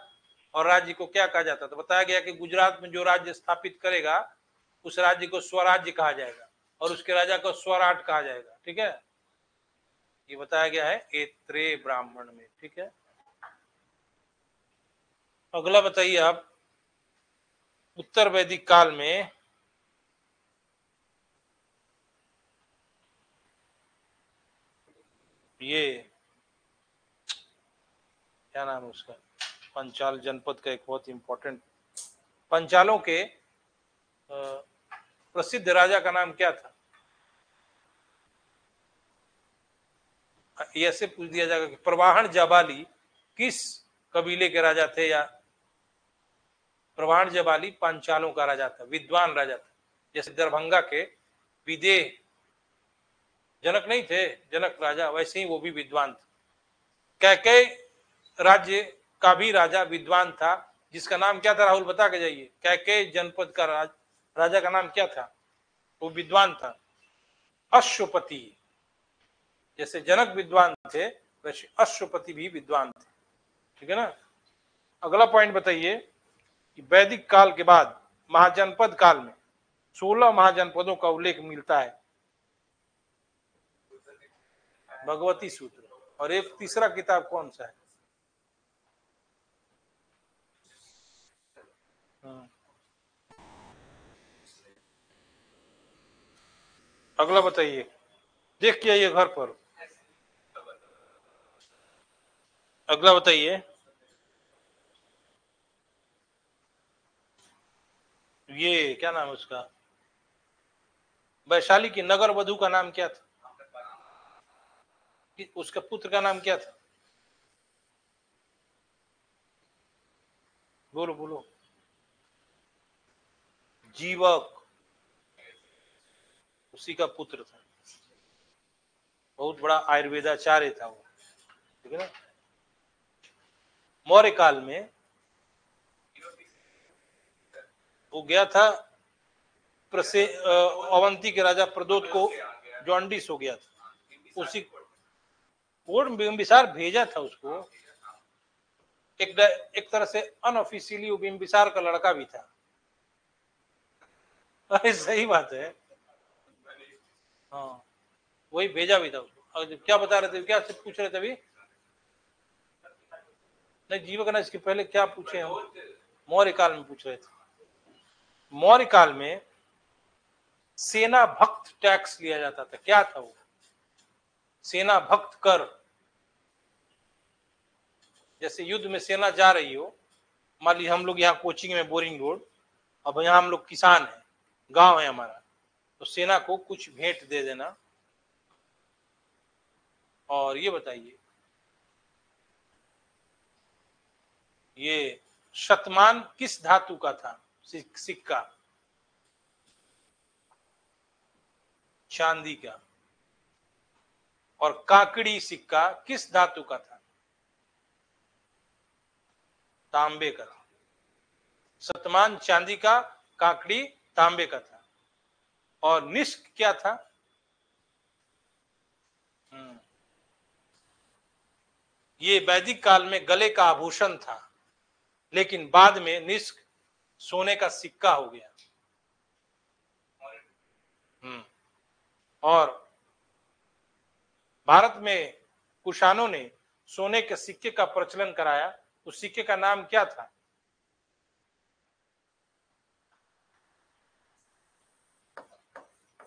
और राज्य को क्या कहा जाता था। बताया गया कि गुजरात में जो राज्य स्थापित करेगा उस राज्य को स्वराज्य कहा जाएगा और उसके राजा को स्वराट कहा जाएगा। ठीक है, ये बताया गया है ऐत्रेय ब्राह्मण में। ठीक है, अगला बताइए आप, उत्तर वैदिक काल में ये क्या नाम है उसका, पंचाल जनपद का एक बहुत इंपॉर्टेंट, पंचालों के प्रसिद्ध राजा का नाम क्या था? ये ऐसे पूछ दिया जाएगा कि प्रवाहन जाबाली किस कबीले के राजा थे, या प्रवाहन जाबाली पांचालों का राजा था, विद्वान राजा था। जैसे दरभंगा के विदेह जनक नहीं थे, जनक राजा, वैसे ही वो भी विद्वान था। कैकेय राज्य का भी राजा विद्वान था, जिसका नाम क्या था राहुल, बता के जाइए। कैकेय जनपद का राजा का नाम क्या था, वो विद्वान था, अश्वपति। जैसे जनक विद्वान थे वैसे अश्वपति भी विद्वान थे, ठीक है ना। अगला पॉइंट बताइए कि वैदिक काल के बाद महाजनपद काल में 16 महाजनपदों का उल्लेख मिलता है, भगवती सूत्र। और एक तीसरा किताब कौन सा है? अगला बताइए, देख के आइए घर पर। अगला बताइए, ये क्या नाम है उसका, वैशाली की नगर वधु का नाम क्या था, उसका पुत्र का नाम क्या था? बोलो बोलो। जीवक, उसी का पुत्र था, बहुत बड़ा आयुर्वेदाचार्य था वो, ठीक है ना। मौर्य काल में वो गया था अवंती के राजा प्रदोत को जॉन्डिस हो गया था, उसी बिंबिसार भेजा था उसको। एक तरह से अनऑफिशियली वो बिंबिसार का लड़का भी था। अरे सही बात है, हाँ वही भेजा भी था उसको। क्या बता रहे थे, क्या से पूछ रहे थे अभी? नहीं, जीवक ना, इसके पहले क्या पूछे हम? मौर्य काल में पूछ रहे थे। मौर्य काल में सेना भक्त टैक्स लिया जाता था, क्या था वो? सेना भक्त कर। जैसे युद्ध में सेना जा रही हो, मान लीजिए हम लोग यहाँ कोचिंग में बोरिंग रोड, अब यहाँ हम लोग किसान हैं, गांव है हमारा, तो सेना को कुछ भेंट दे देना। और ये बताइए, ये शतमान किस धातु का था सिक्का? चांदी का। और काकड़ी सिक्का किस धातु का था? तांबे का। शतमान चांदी का, काकड़ी तांबे का था। और निष्क क्या था? ये वैदिक काल में गले का आभूषण था, लेकिन बाद में निष्क सोने का सिक्का हो गया। और भारत में कुषाणों ने सोने के सिक्के का प्रचलन कराया, उस सिक्के का नाम क्या था?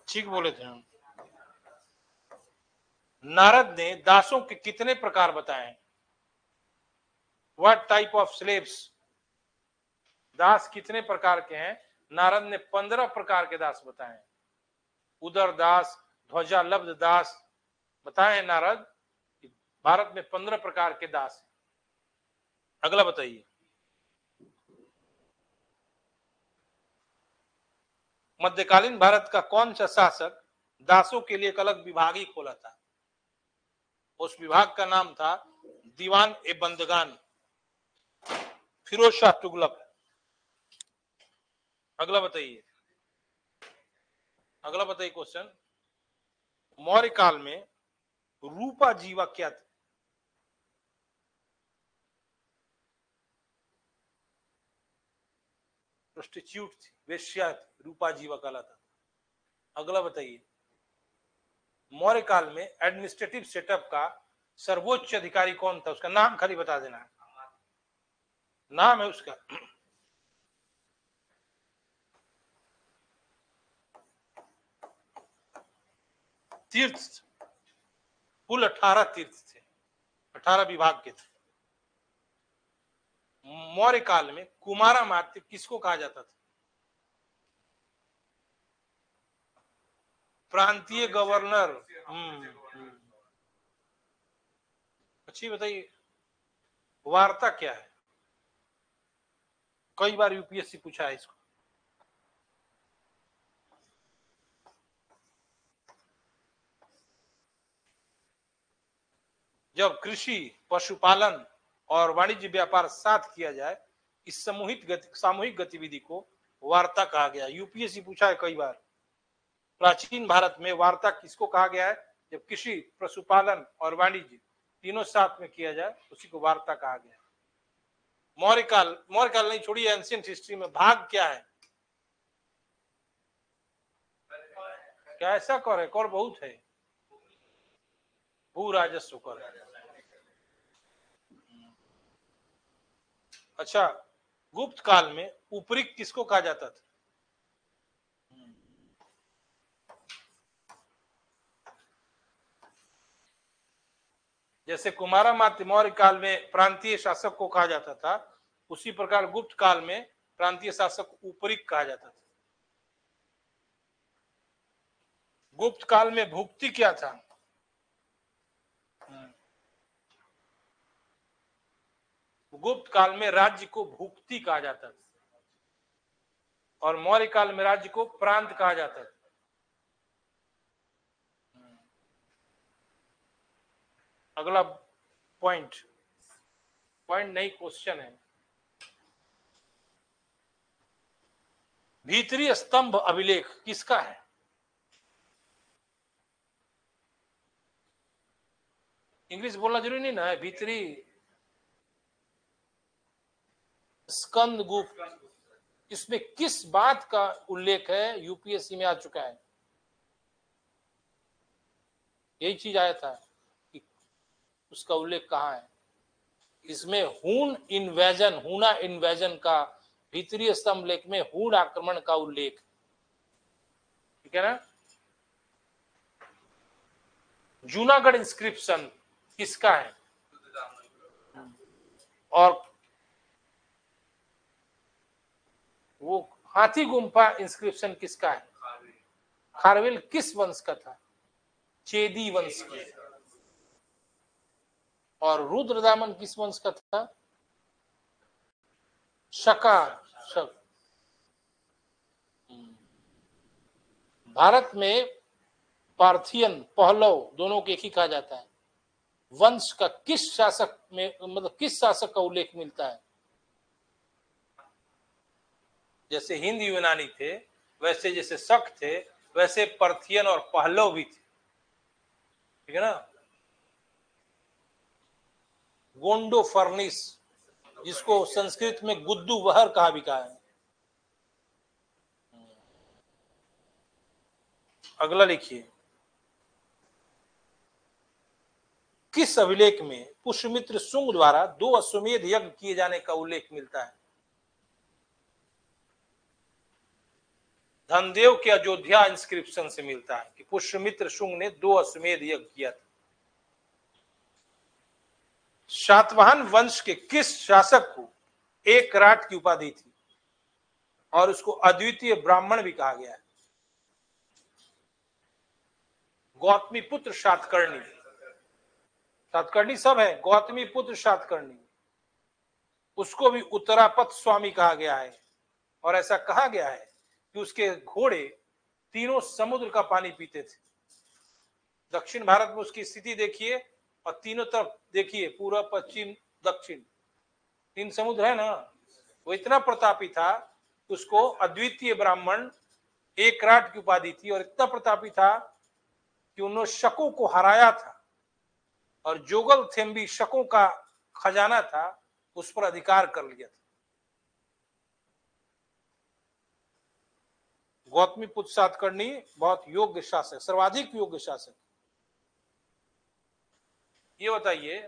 ठीक बोले थे हम। नारद ने दासों के कितने प्रकार बताए? What type of slaves? दास कितने प्रकार के हैं? नारद ने 15 प्रकार के दास बताए। उदर दास, ध्वजालब्ध दास बताए नारद। भारत में 15 प्रकार के दास हैं। अगला बताइए, मध्यकालीन भारत का कौन सा शासक दासों के लिए एक अलग विभाग ही खोला था? उस विभाग का नाम था दीवान ए बंदगान, फिरोज शाह तुगलक। अगला बताइए, अगला बताइए क्वेश्चन, मौर्य काल में रूपा जीवा क्या था? प्रोस्टिट्यूट थी, वेश्या थी, रूपा जीवा कहलाता था। अगला बताइए, मौर्य काल में एडमिनिस्ट्रेटिव सेटअप का सर्वोच्च अधिकारी कौन था? उसका नाम खाली बता देना है, नाम है उसका। तीर्थ, कुल 18 तीर्थ थे, 18 विभाग के थे। मौर्य काल में कुमारामात्य किसको कहा जाता था? प्रांतीय गवर्नर। अच्छी बताइए, वार्ता क्या है? कई बार यूपीएससी पूछा है इसको। जब कृषि, पशुपालन और वाणिज्य व्यापार साथ किया जाए, इस सामूहिक गतिविधि को वार्ता कहा गया। यूपीएससी पूछा है कई बार। प्राचीन भारत में वार्ता किसको कहा गया है? जब कृषि, पशुपालन और वाणिज्य तीनों साथ में किया जाए, उसी को वार्ता कहा गया। मौर्य काल नहीं, छोड़िए, एंशिएंट हिस्ट्री में भाग क्या है? क्या ऐसा कर है? कर बहुत है, भू राजस्व कर। अच्छा, गुप्त काल में उपरिक किसको कहा जाता था? जैसे कुमारामात्य मौर्य काल में प्रांतीय शासक को कहा जाता था, उसी प्रकार गुप्त काल में प्रांतीय शासक को उपरिक कहा जाता था। गुप्त काल में भुक्ति क्या था? गुप्त काल में राज्य को भुक्ति कहा जाता था और मौर्य काल में राज्य को प्रांत कहा जाता था। अगला पॉइंट नहीं, क्वेश्चन है। भीतरी स्तंभ अभिलेख किसका है? इंग्लिश बोलना जरूरी नहीं ना है। भीतरी स्कंद गुप्त, इसमें किस बात का उल्लेख है? यूपीएससी में आ चुका है, यही चीज आया था कि उसका उल्लेख कहाँ है। इसमें हूना इन्वेजन का भीतरी स्तंभ लेख में हूण आक्रमण का उल्लेख, ठीक है ना। जूनागढ़ इंस्क्रिप्शन किसका है? और वो हाथी गुम्फा इंस्क्रिप्शन किसका है? खारवेल किस वंश का था? चेदी वंश की। और रुद्रदामन किस वंश का था? शका। भारत में पार्थियन, पहलव दोनों को एक ही कहा जाता है। वंश का किस शासक में, मतलब किस शासक का उल्लेख मिलता है? जैसे हिंद यूनानी थे, वैसे जैसे शक थे, वैसे पार्थियन और पहलव भी थे, ठीक है ना। गोंडो फर्निस, जिसको संस्कृत में गुद्दू वहर कहा भी कहा है। अगला लिखिए, किस अभिलेख में पुष्यमित्र शुंग द्वारा 2 अश्वमेध यज्ञ किए जाने का उल्लेख मिलता है? धनदेव के अयोध्या इंस्क्रिप्शन से मिलता है कि पुष्यमित्र शुंग ने 2 अश्वमेध यज्ञ किया था। सातवाहन वंश के किस शासक को एक राट की उपाधि थी और उसको अद्वितीय ब्राह्मण भी कहा गया है? गौतमी पुत्र सातकर्णी। सातकर्णी सब है, गौतमी पुत्र सातकर्णी, उसको भी उत्तरापथ स्वामी कहा गया है। और ऐसा कहा गया है कि उसके घोड़े तीनों समुद्र का पानी पीते थे। दक्षिण भारत में उसकी स्थिति देखिए और तीनों तरफ देखिए, पूर्व, पश्चिम, दक्षिण, 3 समुद्र है ना। वो इतना प्रतापी था, उसको अद्वितीय ब्राह्मण, एक राट की उपाधि थी। और इतना प्रतापी था कि उन्होंने शकों को हराया था और जोगल थेम्बी शकों का खजाना था, उस पर अधिकार कर लिया था। गौतमी पुत्र सातकर्णी बहुत योग्य शासक, सर्वाधिक योग्य शासक। ये बताइए,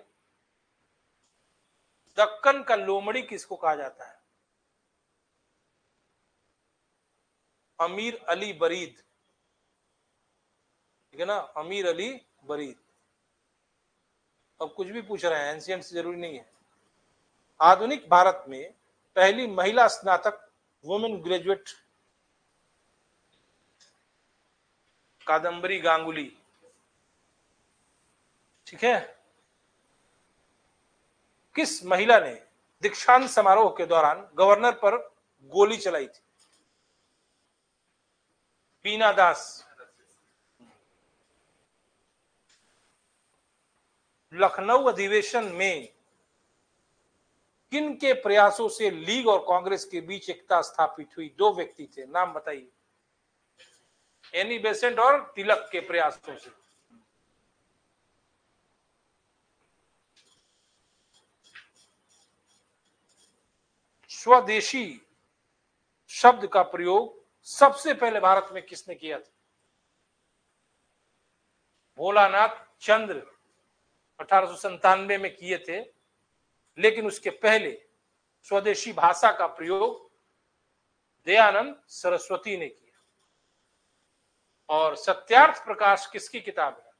दक्कन का लोमड़ी किसको कहा जाता है? अमीर अली बरीद, ठीक है ना, अमीर अली बरीद। अब कुछ भी पूछ रहे हैं, एंशिएंट से जरूरी नहीं है। आधुनिक भारत में पहली महिला स्नातक वुमेन ग्रेजुएट, कादम्बरी गांगुली, ठीक है। किस महिला ने दीक्षांत समारोह के दौरान गवर्नर पर गोली चलाई थी? बीना दास। लखनऊ अधिवेशन में किन के प्रयासों से लीग और कांग्रेस के बीच एकता स्थापित हुई? 2 व्यक्ति थे, नाम बताइए। एनी बेसेंट और तिलक के प्रयासों से। स्वदेशी शब्द का प्रयोग सबसे पहले भारत में किसने किया था? भोलानाथ चंद्र 1897 में किए थे, लेकिन उसके पहले स्वदेशी भाषा का प्रयोग दयानंद सरस्वती ने किया। और सत्यार्थ प्रकाश किसकी किताब है?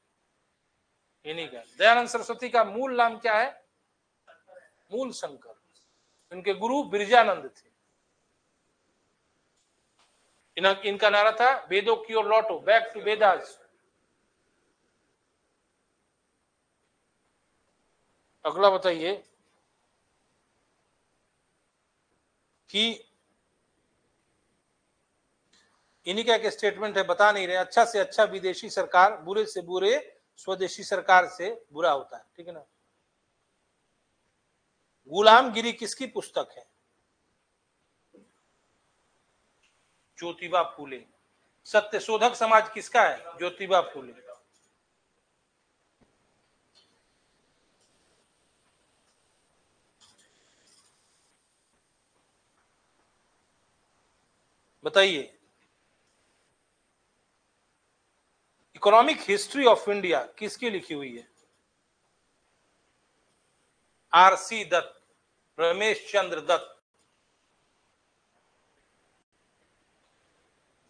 इन्हीं का। दयानंद सरस्वती का मूल नाम क्या है? मूल शंकर। इनके गुरु बिरजानंद थे। इनका नारा था वेदों की ओर लौटो, बैक टू वेदास। अगला बताइए कि इन्हीं का एक स्टेटमेंट है, बता नहीं रहे। अच्छा से अच्छा विदेशी सरकार, बुरे से बुरे स्वदेशी सरकार से बुरा होता है, ठीक है ना। गुलामगिरी किसकी पुस्तक है? ज्योतिबा फूले। सत्यशोधक समाज किसका है? ज्योतिबा फूले। बताइए, इकोनॉमिक हिस्ट्री ऑफ इंडिया किसकी लिखी हुई है? आरसी दत्त, रमेश चंद्र दत्त।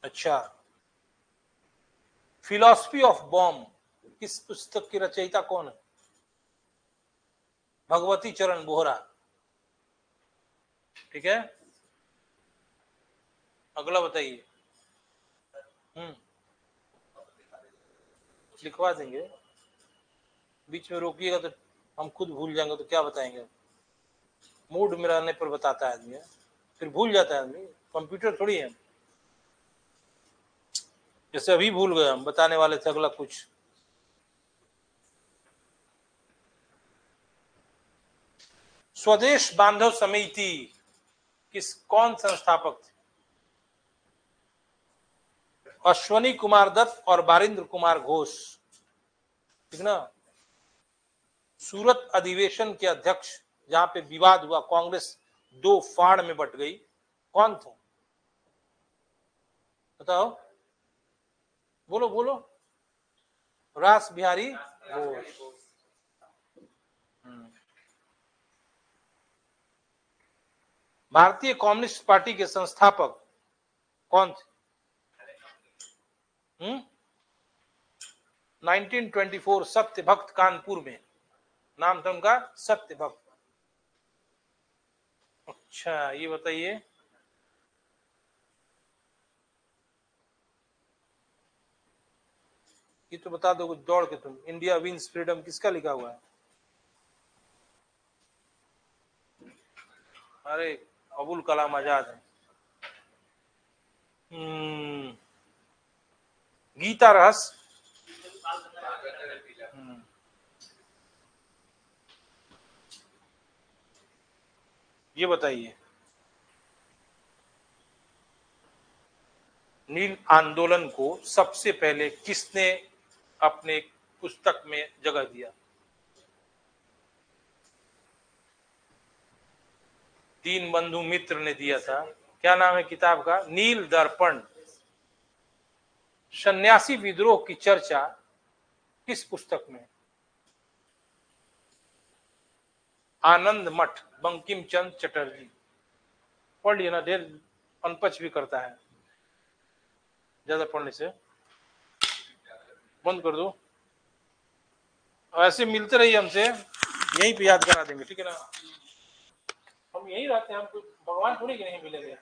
अच्छा, फिलॉसफी ऑफ बॉम्ब किस पुस्तक की रचयिता कौन है? भगवती चरण बोहरा। ठीक है, अगला बताइए। लिखवा देंगे, बीच में रोकिएगा तो हम खुद भूल जाएंगे तो क्या बताएंगे। मूड में रहने पर बताता है आदमी, फिर भूल जाता है आदमी। कंप्यूटर थोड़ी है, जैसे अभी भूल गए हम, बताने वाले थे अगला कुछ। स्वदेश बांधव समिति कौन संस्थापक थे? अश्वनी कुमार दत्त और बारिंद्र कुमार घोष, ठीक ना। सूरत अधिवेशन के अध्यक्ष, जहां पे विवाद हुआ, कांग्रेस 2 फाड़ में बट गई, कौन थे? बताओ, बोलो बोलो। रास बिहारी घोष। भारतीय कम्युनिस्ट पार्टी के संस्थापक कौन थे? 1924 सत्य भक्त, कानपुर में नाम था उनका, सत्य भक्त। अच्छा, ये बताइए, ये तो बता दो दौड़ के तुम। इंडिया विंस फ्रीडम किसका लिखा हुआ है? अरे अबुल कलाम आजाद है। गीता रहस्य। ये बताइए, नील आंदोलन को सबसे पहले किसने अपने पुस्तक में जगह दिया? दीनबंधु मित्र ने दिया था। क्या नाम है किताब का? नील दर्पण। सन्यासी विद्रोह की चर्चा किस पुस्तक में? आनंद मठ, बंकिम चंद्र चटर्जी। पढ़ लिया ना, ढेर अनपच भी करता है, ज्यादा पढ़ने से बंद कर दो। ऐसे मिलते रहिए हमसे, यहीं पे याद करा देंगे, ठीक है ना। हम यहीं रहते हैं, हम कोई भगवान थोड़ी के नहीं मिलेंगे।